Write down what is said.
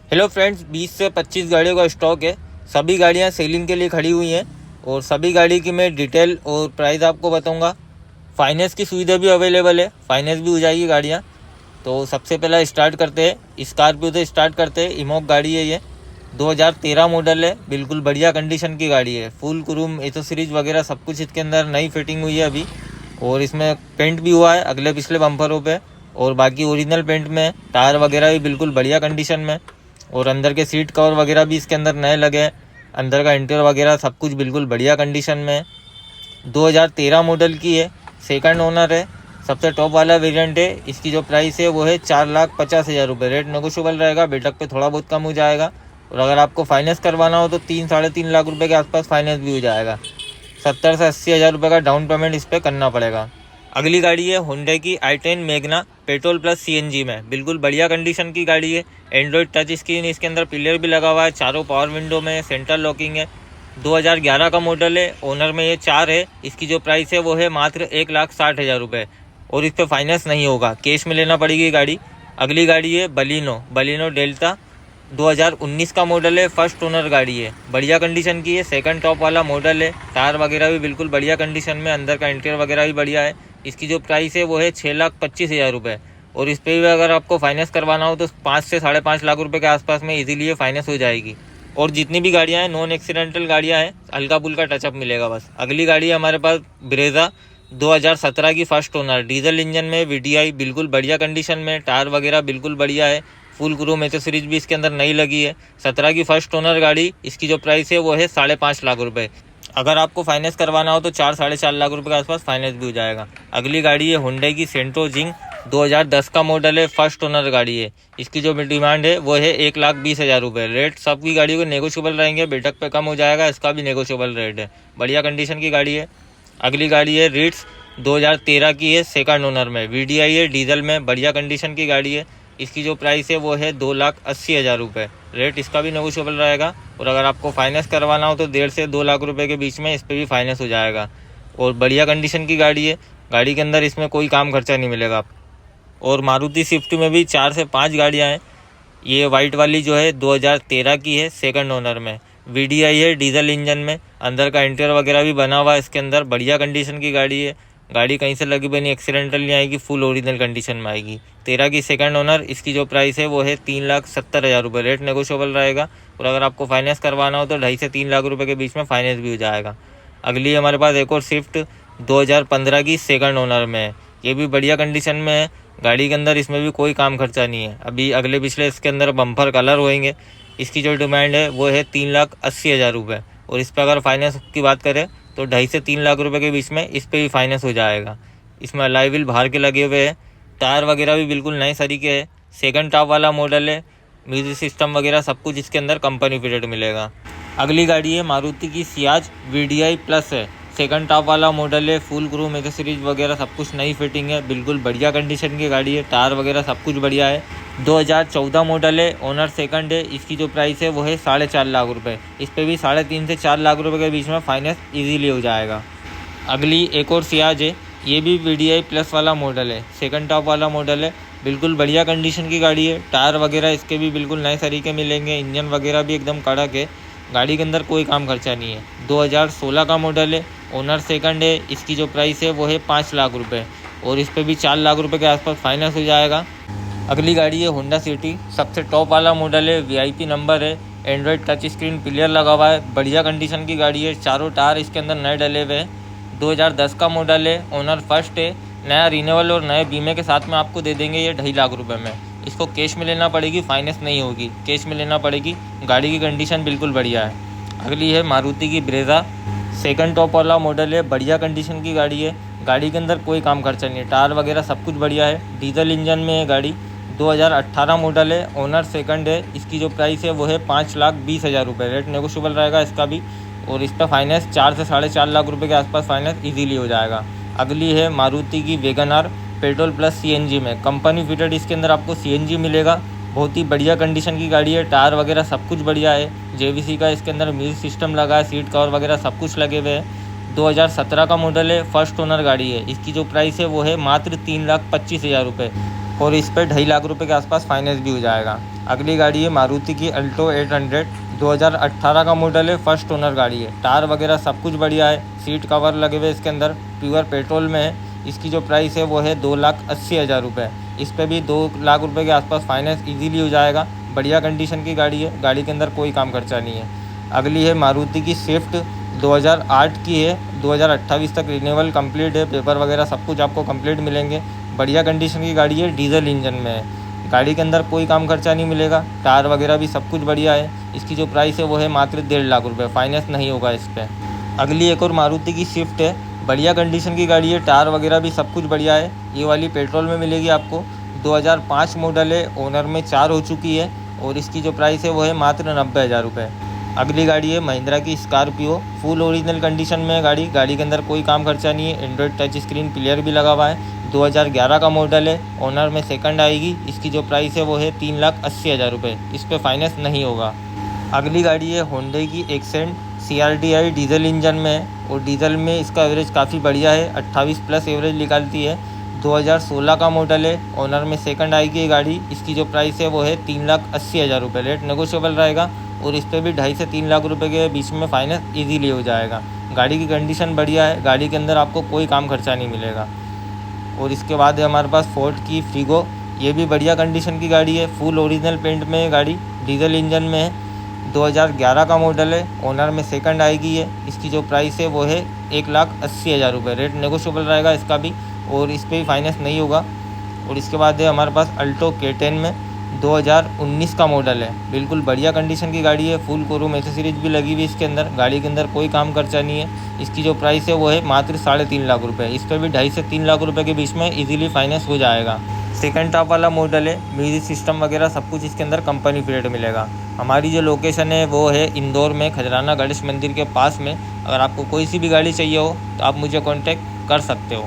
Hello friends, 20 से 25 गाड़ियों का स्टॉक है। सभी गाड़ियां सेलिंग के लिए खड़ी हुई हैं और सभी गाड़ी की मैं डिटेल और प्राइस आपको बताऊंगा। फाइनेंस की सुविधा भी अवेलेबल है, फाइनेंस भी हो जाएगी गाड़ियां। तो सबसे पहला स्टार्ट करते हैं, स्कॉर्पियो से स्टार्ट करते हैं। इमोक गाड़ी है ये, 2013 मॉडल है, बिल्कुल बढ़िया कंडीशन की गाड़ी है। फुल क्रूम एसेसरीज वगैरह सब कुछ इसके अंदर नई फिटिंग हुई है अभी, और इसमें पेंट भी हुआ है अगले पिछले बम्परों पे, और बाकी ओरिजिनल पेंट में। टायर वगैरह भी बिल्कुल बढ़िया कंडीशन में, और अंदर के सीट कवर वगैरह भी इसके अंदर नए लगे हैं। अंदर का इंटीरियर वगैरह सब कुछ बिल्कुल बढ़िया कंडीशन में है। 2013 मॉडल की है, सेकंड ओनर है, सबसे टॉप वाला वेरिएंट है। इसकी जो प्राइस है वो है 4,50,000 रुपये। रेट नेगोशिएबल रहेगा, बेटक पे थोड़ा बहुत कम हो जाएगा। और अगर आपको फाइनेंस करवाना हो तो 3-3.5 लाख रुपये के आसपास फाइनेंस भी हो जाएगा। 70 से 80,000 रुपये का डाउन पेमेंट इस पर करना पड़ेगा। अगली गाड़ी है होंडा की i10 Magna, petrol plus CNG में, बिल्कुल बढ़िया कंडीशन की गाड़ी है। एंड्रॉयड टच स्क्रीन, इसके अंदर पिलर भी लगा हुआ है, चारों पावर विंडो में, सेंट्रल लॉकिंग है। 2011 का मॉडल है, ओनर में ये 4 है। इसकी जो प्राइस है वो है मात्र 1,60,000 रुपये, और इस पर फाइनेंस नहीं होगा, कैश में लेना पड़ेगी गाड़ी। अगली गाड़ी है बलिनो डेल्टा, 2019 का मॉडल है, फर्स्ट ओनर गाड़ी है, बढ़िया कंडीशन की है, सेकंड टॉप वाला मॉडल है। टायर वगैरह भी बिल्कुल बढ़िया कंडीशन में, अंदर का इंटीरियर वगैरह भी बढ़िया है। इसकी जो प्राइस है वो है 6,25,000 रुपये, और इस पर भी अगर आपको फाइनेंस करवाना हो तो 5 से 5.5 लाख रुपये के आसपास में इजीली ये फाइनेंस हो जाएगी। और जितनी भी गाड़ियाँ हैं नॉन एक्सीडेंटल गाड़ियाँ हैं, हल्का फुल्का टचअप मिलेगा बस। अगली गाड़ी है हमारे पास ब्रेजा, 2017 की फर्स्ट ओनर, डीजल इंजन में, वीडीआई, बिल्कुल बढ़िया कंडीशन में, टायर वगैरह बिल्कुल बढ़िया है। फुल क्रोम एसेसरीज भी इसके अंदर नई लगी है। 17 की फर्स्ट ओनर गाड़ी, इसकी जो प्राइस है वो है 5.5 लाख रुपये। अगर आपको फाइनेंस करवाना हो तो 4-4.5 लाख रुपए के आसपास फाइनेंस भी हो जाएगा। अगली गाड़ी है हुंडई की सेंट्रो जिंग, 2010 का मॉडल है, फर्स्ट ओनर गाड़ी है। इसकी जो डिमांड है वो है 1,20,000 रुपये। रेट सबकी गाड़ी को नेगोशिएबल रहेंगे, बेटक पे कम हो जाएगा, इसका भी नेगोशिएबल रेट है, बढ़िया कंडीशन की गाड़ी है। अगली गाड़ी है रिट्स, 2013 की है, सेकंड ओनर में, वीडीआई है, डीजल में, बढ़िया कंडीशन की गाड़ी है। इसकी जो प्राइस है वो है 2,80,000 रुपये। रेट इसका भी नेगोशिएबल रहेगा, और अगर आपको फाइनेंस करवाना हो तो 1.5 से 2 लाख रुपए के बीच में इस पर भी फाइनेंस हो जाएगा। और बढ़िया कंडीशन की गाड़ी है, गाड़ी के अंदर इसमें कोई काम खर्चा नहीं मिलेगा। और मारुति स्विफ्ट में भी 4 से 5 गाड़ियाँ हैं। ये वाइट वाली जो है 2013 की है, सेकंड ओनर में, वीडीआई है, डीजल इंजन में, अंदर का इंटीरियर वगैरह भी बना हुआ है इसके अंदर, बढ़िया कंडीशन की गाड़ी है। गाड़ी कहीं से लगी बनी एक्सीडेंटल नहीं आएगी, फुल ओरिजिनल कंडीशन में आएगी। 13 की सेकंड ओनर, इसकी जो प्राइस है वो है 3,70,000 रुपये। रेट नेगोशिएबल रहेगा, और अगर आपको फाइनेंस करवाना हो तो 2.5 से 3 लाख रुपये के बीच में फाइनेंस भी हो जाएगा। अगली हमारे पास एक और स्विफ्ट, 2015 की सेकंड ओनर में है, ये भी बढ़िया कंडीशन में है। गाड़ी के अंदर इसमें भी कोई काम खर्चा नहीं है, अभी अगले पिछले इसके अंदर बम्पर कलर होएंगे। इसकी जो डिमांड है वो है 3,80,000 रुपये, और इस पर अगर फाइनेंस की बात करें तो 2.5 से 3 लाख रुपए के बीच में इस पर भी फाइनेंस हो जाएगा। इसमें अलॉय व्हील बाहर के लगे हुए हैं, टायर वगैरह भी बिल्कुल नए तरीके है, सेकंड टॉप वाला मॉडल है, म्यूजिक सिस्टम वगैरह सब कुछ इसके अंदर कंपनी फिटेड मिलेगा। अगली गाड़ी है मारुति की सियाज, वीडीआई प्लस है, सेकंड टॉप वाला मॉडल है, फुल क्रूम एसेसरीज वगैरह सब कुछ नई फिटिंग है, बिल्कुल बढ़िया कंडीशन की गाड़ी है, टायर वगैरह सब कुछ बढ़िया है। 2014 मॉडल है, ओनर सेकंड है। इसकी जो प्राइस है वो है 4.5 लाख रुपये। इस पर भी 3.5 से 4 लाख रुपये के बीच में फाइनेंस इजीली हो जाएगा। अगली एक और सियाज है, ये भी वीडीआई प्लस वाला मॉडल है, सेकंड टॉप वाला मॉडल है, बिल्कुल बढ़िया कंडीशन की गाड़ी है। टायर वगैरह इसके भी बिल्कुल नए तरीके मिलेंगे, इंजन वगैरह भी एकदम कड़क है, गाड़ी के अंदर कोई काम खर्चा नहीं है। 2016 का मॉडल है, ओनर सेकंड है। इसकी जो प्राइस है वो है 5 लाख रुपये, और इस पर भी 4 लाख रुपये के आसपास फाइनेंस हो जाएगा। अगली गाड़ी है होंडा सिटी, सबसे टॉप वाला मॉडल है, वीआईपी नंबर है, एंड्रॉयड टच स्क्रीन पिलर लगा हुआ है, बढ़िया कंडीशन की गाड़ी है, चारों टायर इसके अंदर नए डले हुए हैं। 2010 का मॉडल है, ओनर फर्स्ट है, नया रिन्यूअल और नए बीमे के साथ में आपको दे देंगे ये 2.5 लाख रुपये में। इसको कैश में लेना पड़ेगी, फाइनेंस नहीं होगी, कैश में लेना पड़ेगी। गाड़ी की कंडीशन बिल्कुल बढ़िया है। अगली है मारुति की ब्रेजा, सेकंड टॉप वाला मॉडल है, बढ़िया कंडीशन की गाड़ी है, गाड़ी के अंदर कोई काम खर्चा नहीं है, टायर वगैरह सब कुछ बढ़िया है, डीजल इंजन में है गाड़ी। 2018 मॉडल है, ओनर सेकंड है। इसकी जो प्राइस है वो है 5,20,000 रुपये। रेट नेगोशिएबल रहेगा इसका भी, और इस पर फाइनेंस 4 से 4.5 लाख रुपये के आसपास फाइनेंस इजीली हो जाएगा। अगली है मारुति की wagon R, petrol plus CNG में, कंपनी फिटेड इसके अंदर आपको सीएनजी मिलेगा, बहुत ही बढ़िया कंडीशन की गाड़ी है, टायर वगैरह सब कुछ बढ़िया है, जेवीसी का इसके अंदर म्यूजिक सिस्टम लगा है, सीट कवर वगैरह सब कुछ लगे हुए हैं। 2017 का मॉडल है, फर्स्ट ओनर गाड़ी है। इसकी जो प्राइस है वो है मात्र 3,25,000 रुपये। और इस पर 2.5 लाख रुपए के आसपास फाइनेंस भी हो जाएगा। अगली गाड़ी है मारुति की अल्टो 800, 2018 का मॉडल है, फर्स्ट ओनर गाड़ी है। टायर वगैरह सब कुछ बढ़िया है, सीट कवर लगे हुए इसके अंदर, प्योर पेट्रोल में है। इसकी जो प्राइस है वो है 2,80,000 रुपये। इस पर भी 2 लाख रुपए के आसपास फाइनेंस ईजीली हो जाएगा। बढ़िया कंडीशन की गाड़ी है, गाड़ी के अंदर कोई काम खर्चा नहीं है। अगली है मारुति की स्विफ्ट, 2008 की है, 2028 तक रिन्यूअल कंप्लीट है, पेपर वगैरह सब कुछ आपको कंप्लीट मिलेंगे। बढ़िया कंडीशन की गाड़ी है, डीजल इंजन में है। गाड़ी के अंदर कोई काम खर्चा नहीं मिलेगा, टायर वगैरह भी सब कुछ बढ़िया है। इसकी जो प्राइस है वो है मात्र 1.5 लाख रुपये, फाइनेंस नहीं होगा इस पर। अगली एक और मारुति की स्विफ्ट है, बढ़िया कंडीशन की गाड़ी है, टायर वगैरह भी सब कुछ बढ़िया है। ये वाली पेट्रोल में मिलेगी आपको, 2005 मॉडल है, ओनर में 4 हो चुकी है और इसकी जो प्राइस है वो है मात्र 90,000 रुपये। अगली गाड़ी है महिंद्रा की स्कॉर्पियो, फुल ओरिजिनल कंडीशन में है गाड़ी। गाड़ी के अंदर कोई काम खर्चा नहीं है, एंड्रॉयड टच स्क्रीन प्लेयर भी लगा हुआ है। 2011 का मॉडल है, ओनर में सेकंड आएगी। इसकी जो प्राइस है वो है 3,80,000 रुपये, इस पर फाइनेंस नहीं होगा। अगली गाड़ी है होंडे की एक्सेंट, CRDI डीजल इंजन में है और डीजल में इसका एवरेज काफ़ी बढ़िया है, 28 प्लस एवरेज निकालती है। 2016 का मॉडल है, ओनर में सेकंड आएगी ये गाड़ी। इसकी जो प्राइस है वो है 3,80,000 रुपये, रेट नेगोशिएबल रहेगा और इस पर भी 2.5 से 3 लाख रुपए के बीच में फाइनेंस ईजीली हो जाएगा। गाड़ी की कंडीशन बढ़िया है, गाड़ी के अंदर आपको कोई काम खर्चा नहीं मिलेगा। और इसके बाद है हमारे पास फोर्ड की फ्रीगो, ये भी बढ़िया कंडीशन की गाड़ी है, फुल ओरिजिनल पेंट में है गाड़ी, डीजल इंजन में है। 2011 का मॉडल है, ओनर में सेकंड आएगी है। इसकी जो प्राइस है वो है 1,80,000 रुपये, रेट नेगोशिएबल रहेगा इसका भी और इस पर भी फाइनेंस नहीं होगा। और इसके बाद है हमारे पास अल्टो K10 में, 2019 का मॉडल है, बिल्कुल बढ़िया कंडीशन की गाड़ी है, फुल कोरूम एसेसरीज भी लगी हुई इसके अंदर। गाड़ी के अंदर कोई काम खर्चा नहीं है। इसकी जो प्राइस है वो है मात्र 3.5 लाख रुपये, इस पर भी 2.5 से 3 लाख रुपये के बीच में इजीली फाइनेंस हो जाएगा। सेकंड टॉप वाला मॉडल है, म्यूजिक सिस्टम वगैरह सब कुछ इसके अंदर कंपनी फिटेड मिलेगा। हमारी जो लोकेशन है वो है इंदौर में, खजराना गणेश मंदिर के पास में। अगर आपको कोई सी भी गाड़ी चाहिए हो तो आप मुझे कॉन्टैक्ट कर सकते हो।